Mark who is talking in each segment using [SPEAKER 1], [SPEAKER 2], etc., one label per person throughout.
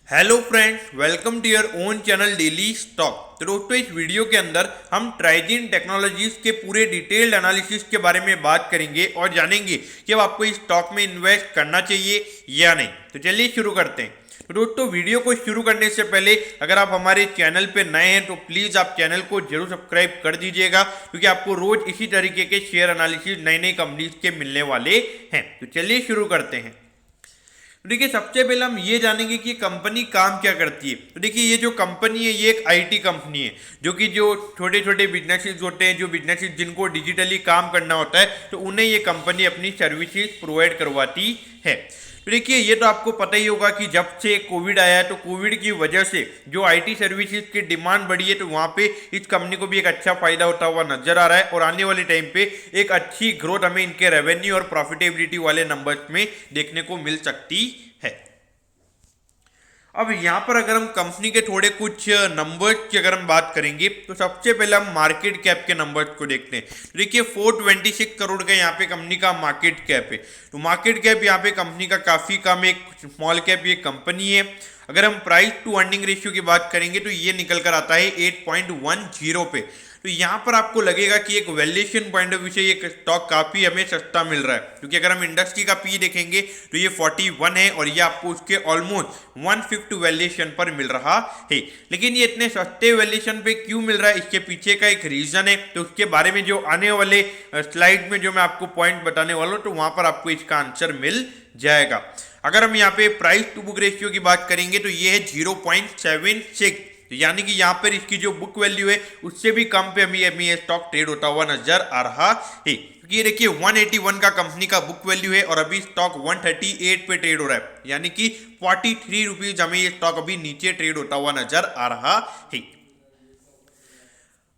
[SPEAKER 1] Hello friends, welcome to your own channel Daily Stock. तो दोस्तों, इस वीडियो के अंदर हम ट्राइजिन टेक्नोलॉजीज के पूरे डिटेल्ड एनालिसिस के बारे में बात करेंगे और जानेंगे कि अब आपको इस स्टॉक में इन्वेस्ट करना चाहिए या नहीं। तो चलिए शुरू करते हैं। तो दोस्तों, वीडियो को शुरू करने से पहले अगर आप हमारे चैनल पे नए हैं तो प्लीज़ आप चैनल को जरूर सब्सक्राइब कर दीजिएगा, क्योंकि आपको रोज इसी तरीके के शेयर एनालिसिस नई नई कंपनीज के मिलने वाले हैं। तो चलिए शुरू करते हैं। तो देखिए, सबसे पहले हम ये जानेंगे कि कंपनी काम क्या करती है। तो देखिए, ये जो कंपनी है ये एक आईटी कंपनी है, जो छोटे छोटे बिजनेसेस होते हैं, जो बिजनेसेस जिनको डिजिटली काम करना होता है, तो उन्हें ये कंपनी अपनी सर्विसेज प्रोवाइड करवाती है। तो देखिए, ये तो आपको पता ही होगा कि जब से कोविड आया है तो कोविड की वजह से जो आईटी सर्विसेज की डिमांड बढ़ी है, तो वहाँ पे इस कंपनी को भी एक अच्छा फायदा होता हुआ नजर आ रहा है और आने वाले टाइम पे एक अच्छी ग्रोथ हमें इनके रेवेन्यू और प्रॉफिटेबिलिटी वाले नंबर्स में देखने को मिल सकती है। अब यहाँ पर अगर हम कंपनी के थोड़े कुछ नंबर्स की अगर हम बात करेंगे तो सबसे पहले हम मार्केट कैप के नंबर्स को देखते हैं। देखिए, 426 करोड़ का यहाँ पे कंपनी का मार्केट कैप है। तो मार्केट कैप यहाँ पे कंपनी का काफ़ी कम है, एक स्मॉल कैप ये कंपनी है। अगर हम प्राइस टू अर्निंग रेशियो की बात करेंगे तो ये निकल कर आता है 8.10 पे। तो यहाँ पर आपको लगेगा कि एक वैल्यूएशन पॉइंट ऑफ व्यू से ये स्टॉक काफ़ी हमें सस्ता मिल रहा है, क्योंकि अगर हम इंडस्ट्री का पी देखेंगे तो ये 41 है और ये आपको उसके ऑलमोस्ट 1/5 वैल्यूएशन पर मिल रहा है। लेकिन ये इतने सस्ते वैल्यूएशन पे क्यों मिल रहा है, इसके पीछे का एक रीज़न है। तो उसके बारे में जो आने वाले स्लाइड में जो मैं आपको पॉइंट बताने वाला हूँ, तो वहाँ पर आपको इसका आंसर मिल जाएगा। अगर हम यहाँ पे प्राइस टू बुक रेशियो की बात करेंगे तो ये है 0.76, यानी कि यहाँ पर इसकी जो बुक वैल्यू है उससे भी कम पे हमें ये स्टॉक ट्रेड होता हुआ नजर आ रहा है। ये देखिए, 181 का कंपनी का बुक वैल्यू है और अभी स्टॉक 138 पे ट्रेड हो रहा है, यानी कि 43 रुपीज हमें ये स्टॉक अभी नीचे ट्रेड होता हुआ नजर आ रहा है।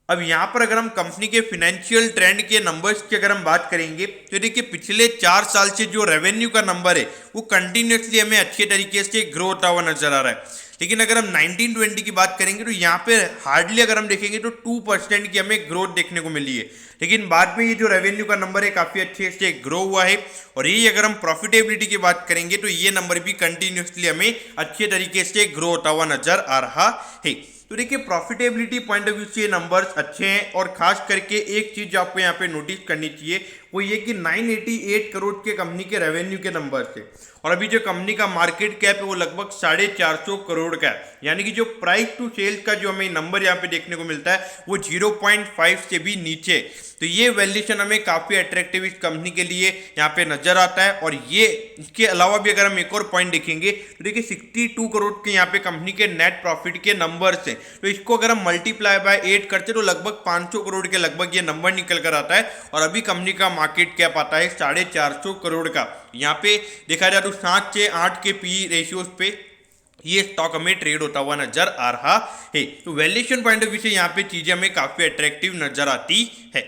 [SPEAKER 1] अब यहाँ पर अगर हम कंपनी के फिनेंशियल ट्रेंड के नंबर्स की अगर हम बात करेंगे तो देखिए, पिछले 4 साल से जो रेवेन्यू का नंबर है वो कंटिन्यूसली हमें अच्छे तरीके से ग्रो होता हुआ नजर आ रहा है। लेकिन अगर हम 1920 की बात करेंगे तो यहाँ पे हार्डली अगर हम देखेंगे तो 2% की हमें ग्रोथ देखने को मिली है। लेकिन बाद में ये जो रेवेन्यू का नंबर है काफ़ी अच्छे से ग्रो हुआ है। और यही अगर हम प्रॉफिटेबिलिटी की बात करेंगे तो ये नंबर भी कंटिन्यूसली हमें अच्छे तरीके से ग्रो होता हुआ नजर आ रहा है। तो देखिए, प्रॉफिटेबिलिटी पॉइंट ऑफ व्यू से नंबर्स अच्छे हैं और खास करके एक चीज जो आपको यहाँ पे नोटिस करनी चाहिए वो ये कि 988 करोड़ के कंपनी के रेवेन्यू के नंबर थे और अभी जो कंपनी का मार्केट कैप है वो लगभग 450 करोड़ का है, यानी कि जो प्राइस टू सेल्स का जो हमें नंबर यहाँ पे देखने को मिलता है वो 0.5 से भी नीचे। तो ये वैल्यूएशन हमें काफ़ी अट्रैक्टिव इस कंपनी के लिए यहाँ पे नजर आता है। और ये इसके अलावा भी अगर हम एक और पॉइंट देखेंगे तो देखिए, 62 करोड़ के यहाँ पे कंपनी के नेट प्रॉफिट के नंबर्स हैं। तो इसको अगर हम मल्टीप्लाई बाय 8 करते तो लगभग 500 करोड़ के लगभग ये नंबर निकल कर आता है और अभी कंपनी का मार्केट कैप आता है 450 करोड़ का। यहाँ पे देखा जाए तो 7 से 8 के पी रेशियोज पे ये स्टॉक हमें ट्रेड होता हुआ नजर आ रहा है। तो वैल्यूएशन पॉइंट ऑफ व्यू से यहाँ पे चीजें हमें काफी अट्रैक्टिव नजर आती है।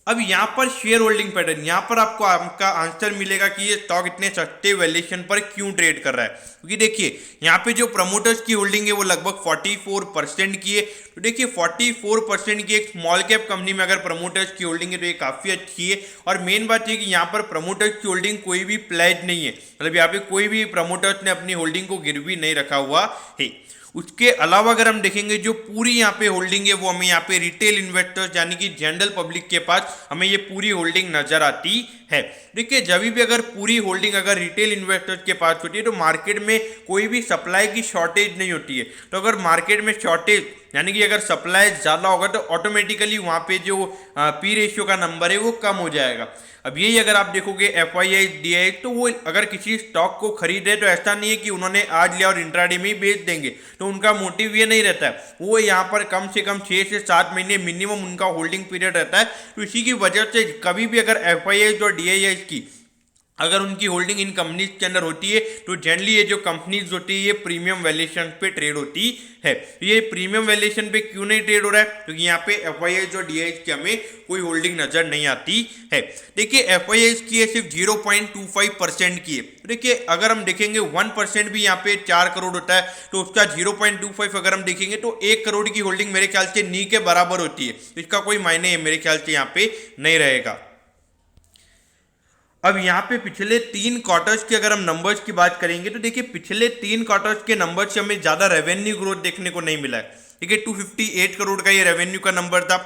[SPEAKER 1] अब यहाँ पर शेयर होल्डिंग पैटर्न, यहाँ पर आपको आपका आंसर मिलेगा कि ये स्टॉक इतने सस्ते वैल्यूएशन पर क्यों ट्रेड कर रहा है। क्योंकि देखिए, यहाँ पे जो प्रमोटर्स की होल्डिंग है वो लगभग 44% की है। तो देखिए, 44% की एक स्मॉल कैप कंपनी में अगर प्रमोटर्स की होल्डिंग है तो ये काफ़ी अच्छी है। और मेन बात ये कि यहाँ पर प्रमोटर्स की होल्डिंग कोई भी प्लेज नहीं है, मतलब यहाँ पे कोई भी प्रमोटर्स ने अपनी होल्डिंग को गिरवी नहीं रखा हुआ है। उसके अलावा अगर हम देखेंगे जो पूरी यहाँ पे होल्डिंग है वो हमें यहाँ पे रिटेल इन्वेस्टर्स यानी कि जनरल पब्लिक के पास हमें ये पूरी होल्डिंग नजर आती है। देखिए, जब भी अगर पूरी होल्डिंग अगर रिटेल इन्वेस्टर्स के पास होती है तो मार्केट में कोई भी सप्लाई की शॉर्टेज नहीं होती है। तो अगर मार्केट में शॉर्टेज यानी कि अगर सप्लाई ज़्यादा होगा तो ऑटोमेटिकली वहाँ पे जो पी रेशियो का नंबर है वो कम हो जाएगा। अब यही अगर आप देखोगे FII DI, तो वो अगर किसी स्टॉक को खरीदे तो ऐसा नहीं है कि उन्होंने आज लिया और इंट्राडे में ही बेच देंगे। तो उनका मोटिव ये नहीं रहता है, वो यहाँ पर कम से कम 6 से 7 महीने मिनिमम उनका होल्डिंग पीरियड रहता है। तो इसी की वजह से कभी भी अगर FII और DI की अगर उनकी होल्डिंग इन कंपनीज के अंदर होती है तो जनरली ये जो कंपनीज होती है ये प्रीमियम वैल्यूएशन पे ट्रेड होती है। ये प्रीमियम वैल्यूएशन पे क्यों नहीं ट्रेड हो रहा है, क्योंकि यहाँ पे FII और DI की हमें कोई होल्डिंग नजर नहीं आती है। देखिए, FII की है सिर्फ 0.25% की है। देखिए, अगर हम देखेंगे 1% भी यहाँ पे 4 करोड़ होता है तो उसका 0.25 अगर हम देखेंगे तो 1 करोड़ की होल्डिंग मेरे ख्याल से नी के बराबर होती है। इसका कोई मायने मेरे ख्याल से यहाँ पे नहीं रहेगा। अब यहाँ पे पिछले 3 क्वार्टर्स के अगर हम नंबर्स की बात करेंगे तो देखिए पिछले 3 क्वार्टर्स के नंबर से हमें ज़्यादा रेवेन्यू ग्रोथ देखने को नहीं मिला है। ठीक है, 258 करोड़ का ये रेवेन्यू का नंबर था।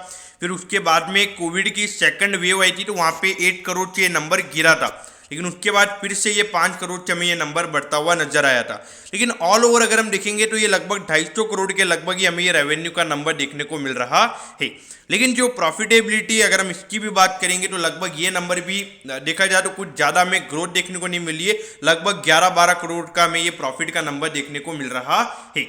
[SPEAKER 1] फिर उसके बाद में कोविड की सेकंड वेव आई थी तो वहाँ पे 8 करोड़ से ये नंबर गिरा था, लेकिन उसके बाद फिर से ये 5 करोड़ से हमें ये नंबर बढ़ता हुआ नजर आया था। लेकिन ऑल ओवर अगर हम देखेंगे तो ये लगभग 250 करोड़ के लगभग ही हमें ये रेवेन्यू का नंबर देखने को मिल रहा है। लेकिन जो प्रॉफिटेबिलिटी अगर हम इसकी भी बात करेंगे तो लगभग ये नंबर भी देखा जाए तो कुछ ज़्यादा हमें ग्रोथ देखने को नहीं मिली है। लगभग 11-12 करोड़ का हमें ये प्रॉफिट का नंबर देखने को मिल रहा है।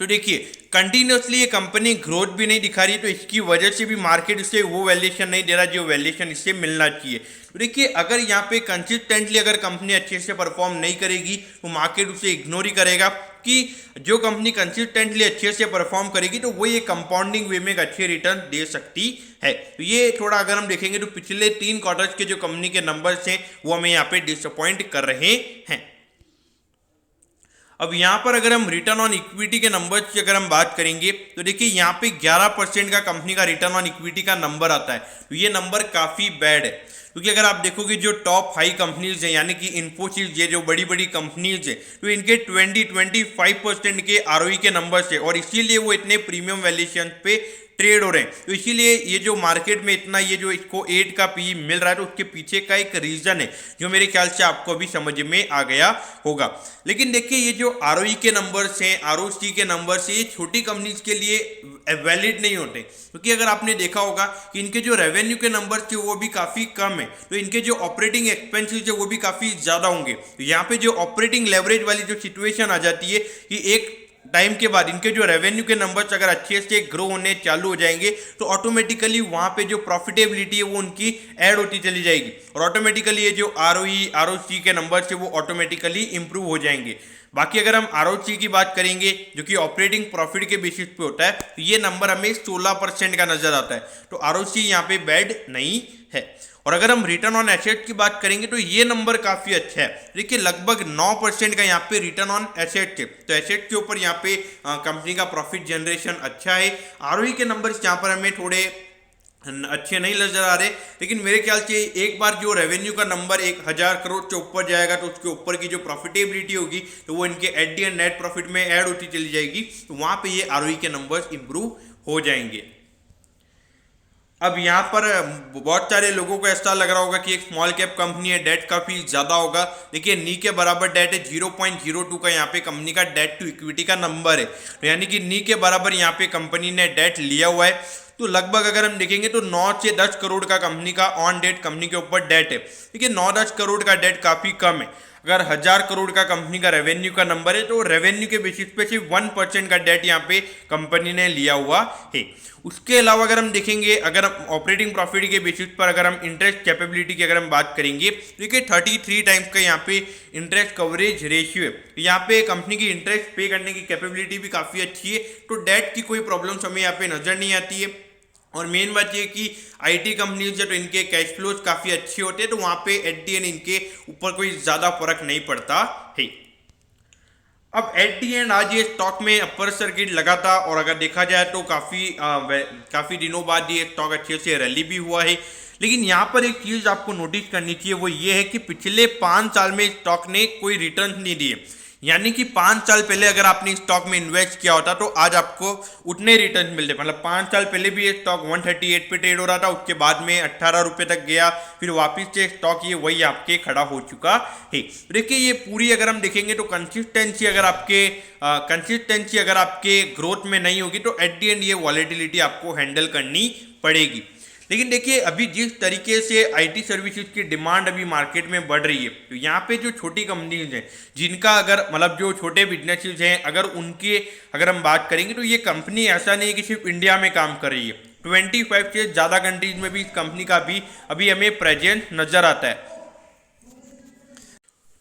[SPEAKER 1] तो देखिए कंटिन्यूसली ये कंपनी ग्रोथ भी नहीं दिखा रही, तो इसकी वजह से भी मार्केट इसे वो वैल्यूएशन नहीं दे रहा जो वैल्यूएशन इससे मिलना चाहिए। तो देखिए अगर यहाँ पे कंसिस्टेंटली अगर कंपनी अच्छे से परफॉर्म नहीं करेगी तो मार्केट उसे इग्नोर ही करेगा, कि जो कंपनी कंसिस्टेंटली अच्छे से परफॉर्म करेगी तो वो ये कंपाउंडिंग वे में एक अच्छे रिटर्न दे सकती है। तो ये थोड़ा अगर हम देखेंगे तो पिछले 3 क्वार्टर्स के जो कंपनी के नंबर्स हैं वो हमें यहाँ पे डिसअपॉइंट कर रहे हैं। अब यहाँ पर अगर हम रिटर्न ऑन इक्विटी के नंबर्स की अगर हम बात करेंगे तो देखिए यहाँ पे 11% का कंपनी का रिटर्न ऑन इक्विटी का नंबर आता है। तो ये नंबर काफ़ी बैड है, क्योंकि अगर आप देखोगे जो टॉप 5 कंपनीज हैं यानी कि इन्फोसिस, ये जो बड़ी बड़ी कंपनीज है तो इनके 20-25% के आरओई के नंबर्स है, और इसीलिए वो इतने प्रीमियम वैल्यूएशन पे ट्रेड हो रहे हैं। तो इसीलिए ये जो मार्केट में इतना ये जो इसको 8 का पी मिल रहा है तो उसके पीछे का एक रीजन है जो मेरे ख्याल से आपको अभी समझ में आ गया होगा। लेकिन देखिए ये जो आरओई के नंबर्स हैं, आरओसी के नंबर्स हैं, ये छोटी कंपनीज के लिए वैलिड नहीं होते, क्योंकि अगर आपने देखा होगा कि इनके जो रेवेन्यू के नंबर्स थे वो भी काफ़ी कम है, तो इनके जो ऑपरेटिंग एक्सपेंसेस है वो भी काफ़ी ज़्यादा होंगे। तो यहाँ पे जो ऑपरेटिंग लेवरेज वाली जो सिचुएशन आ जाती है कि एक टाइम के बाद इनके जो रेवेन्यू के नंबर्स अगर अच्छे से ग्रो होने चालू हो जाएंगे तो ऑटोमेटिकली वहाँ पे जो प्रॉफिटेबिलिटी है वो उनकी ऐड होती चली जाएगी, और ऑटोमेटिकली ये जो आरओई आरओसी के नंबर्स है वो ऑटोमेटिकली इंप्रूव हो जाएंगे। बाकी अगर हम आरओसी की बात करेंगे जो कि ऑपरेटिंग प्रॉफिट के बेसिस पे होता है तो ये नंबर हमें 16% का नजर आता है, तो आरओसी यहाँ पे बैड नहीं है। और अगर हम रिटर्न ऑन एसेट की बात करेंगे तो ये नंबर काफ़ी अच्छा है। देखिए लगभग 9% का यहाँ पे रिटर्न ऑन एसेट है, तो एसेट के ऊपर यहाँ पे कंपनी का प्रॉफिट जनरेशन अच्छा है। आरओई के नंबर्स यहाँ पर हमें थोड़े अच्छे नहीं नजर आ रहे, लेकिन मेरे ख्याल से एक बार जो रेवेन्यू का नंबर 1000 करोड़ से ऊपर जाएगा तो उसके ऊपर की जो प्रॉफिटेबिलिटी होगी तो वो इनके at the and net profit में ऐड होती चली जाएगी, तो वहाँ पे ये आरओई के नंबर्स इंप्रूव हो जाएंगे। अब यहाँ पर बहुत सारे लोगों को ऐसा लग रहा होगा कि एक स्मॉल कैप कंपनी है, डेट काफ़ी ज़्यादा होगा। देखिए नी के बराबर डेट है, 0.02 का यहाँ पे कंपनी का डेट टू इक्विटी का नंबर है, तो यानी कि नी के बराबर यहाँ पे कंपनी ने डेट लिया हुआ है। तो लगभग अगर हम देखेंगे तो 9 से 10 करोड़ का कंपनी का ऑन डेट कंपनी के ऊपर डेट है। देखिए 9-10 करोड़ का डेट काफ़ी कम है। अगर 1000 करोड़ का कंपनी का रेवेन्यू का नंबर है तो रेवेन्यू के बेसिस पे सिर्फ 1% का डेट यहाँ पे कंपनी ने लिया हुआ है। उसके अलावा अगर हम देखेंगे, अगर हम ऑपरेटिंग प्रॉफिट के बेसिस पर अगर हम इंटरेस्ट कैपेबिलिटी की अगर हम बात करेंगे, देखिए 33 टाइम्स का यहाँ पे इंटरेस्ट कवरेज रेशियो है। यहाँ पे कंपनी की इंटरेस्ट पे करने की कैपेबिलिटी भी काफ़ी अच्छी है, तो डेट की कोई प्रॉब्लम्स हमें यहाँ पे नज़र नहीं आती है। और मेन बात ये कि आईटी कंपनीज है तो इनके कैश फ्लोज काफ़ी अच्छे होते हैं, तो वहाँ पे एट दी एंड इनके ऊपर कोई ज़्यादा फर्क नहीं पड़ता है। अब एट दी एंड आज ये स्टॉक में अपर सर्किट लगा था, और अगर देखा जाए तो काफ़ी दिनों बाद ये स्टॉक अच्छे से रैली भी हुआ है। लेकिन यहाँ पर एक चीज़ आपको नोटिस करनी चाहिए, वो ये है कि पिछले 5 साल में स्टॉक ने कोई रिटर्न नहीं दिए, यानी कि 5 साल पहले अगर आपने स्टॉक में इन्वेस्ट किया होता तो आज आपको उतने रिटर्न मिलते। मतलब 5 साल पहले भी ये स्टॉक 138 पे ट्रेड हो रहा था, उसके बाद में 18 रुपये तक गया, फिर वापस से स्टॉक ये वही आपके खड़ा हो चुका है। देखिए ये पूरी अगर हम देखेंगे तो कंसिस्टेंसी अगर आपके ग्रोथ में नहीं होगी तो एट दी एंड ये वॉलेटिलिटी आपको हैंडल करनी पड़ेगी। लेकिन देखिए अभी जिस तरीके से आईटी सर्विसेज की डिमांड अभी मार्केट में बढ़ रही है, तो यहाँ पे जो छोटी कंपनीज हैं जिनका अगर मतलब जो छोटे बिजनेसेस हैं अगर हम बात करेंगे तो ये कंपनी ऐसा नहीं है कि सिर्फ इंडिया में काम कर रही है, 25 से ज़्यादा कंट्रीज में भी इस कंपनी का भी अभी हमें प्रेजेंस नज़र आता है।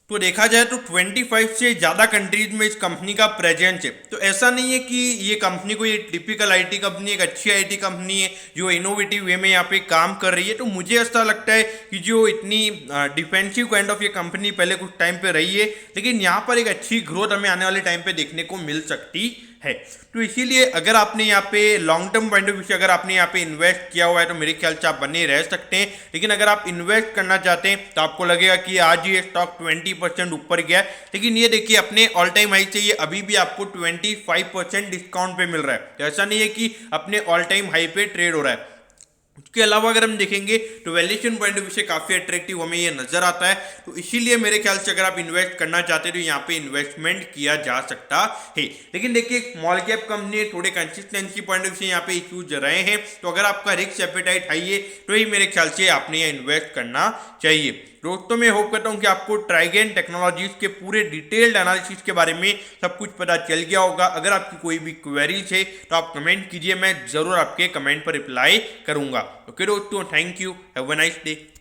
[SPEAKER 1] तो देखा जाए तो 25 से ज़्यादा कंट्रीज में इस कंपनी का प्रेजेंस है। तो ऐसा नहीं है कि ये कंपनी कोई टिपिकल आईटी कंपनी, एक अच्छी आईटी कंपनी है जो इनोवेटिव वे में यहाँ पे काम कर रही है। तो मुझे ऐसा लगता है कि जो इतनी डिफेंसिव काइंड ऑफ ये कंपनी पहले कुछ टाइम पे रही है, लेकिन यहाँ पर एक अच्छी ग्रोथ हमें आने वाले टाइम पे देखने को मिल सकती है। तो इसीलिए अगर आपने यहाँ पे long term point of view से अगर आपने यहाँ पे इन्वेस्ट किया हुआ है तो मेरे ख्याल से आप बने रह सकते हैं। लेकिन अगर आप इन्वेस्ट करना चाहते हैं तो आपको लगेगा कि आज ये स्टॉक 20% ऊपर गया है, लेकिन ये देखिए अपने ऑल टाइम हाई से ये अभी भी आपको 25% डिस्काउंट पे मिल रहा है। तो ऐसा नहीं है कि अपने ऑल टाइम हाई पे ट्रेड हो रहा है। उसके अलावा अगर हम देखेंगे तो वैल्यूएशन पॉइंट ऑफ व्यू से काफ़ी अट्रैक्टिव हमें ये नजर आता है। तो इसीलिए मेरे ख्याल से अगर आप इन्वेस्ट करना चाहते हैं तो यहाँ पे इन्वेस्टमेंट किया जा सकता है। लेकिन देखिए स्मॉल कैप कंपनी थोड़े कंसिस्टेंसी पॉइंट ऑफ व्यू से यहाँ पे इश्यूज रहे हैं, तो अगर आपका रिस्क एपेटाइट हाई है तो ही मेरे ख्याल से आपने यहाँ इन्वेस्ट करना चाहिए। दोस्तों मैं होप करता हूँ कि आपको ट्राइगेंट टेक्नोलॉजीज के पूरे डिटेल्ड एनालिसिस के बारे में सब कुछ पता चल गया होगा। अगर आपकी कोई भी क्वेरीज है तो आप कमेंट कीजिए, मैं जरूर आपके कमेंट पर रिप्लाई करूंगा। ओके दोस्तों, thank you, have a nice day.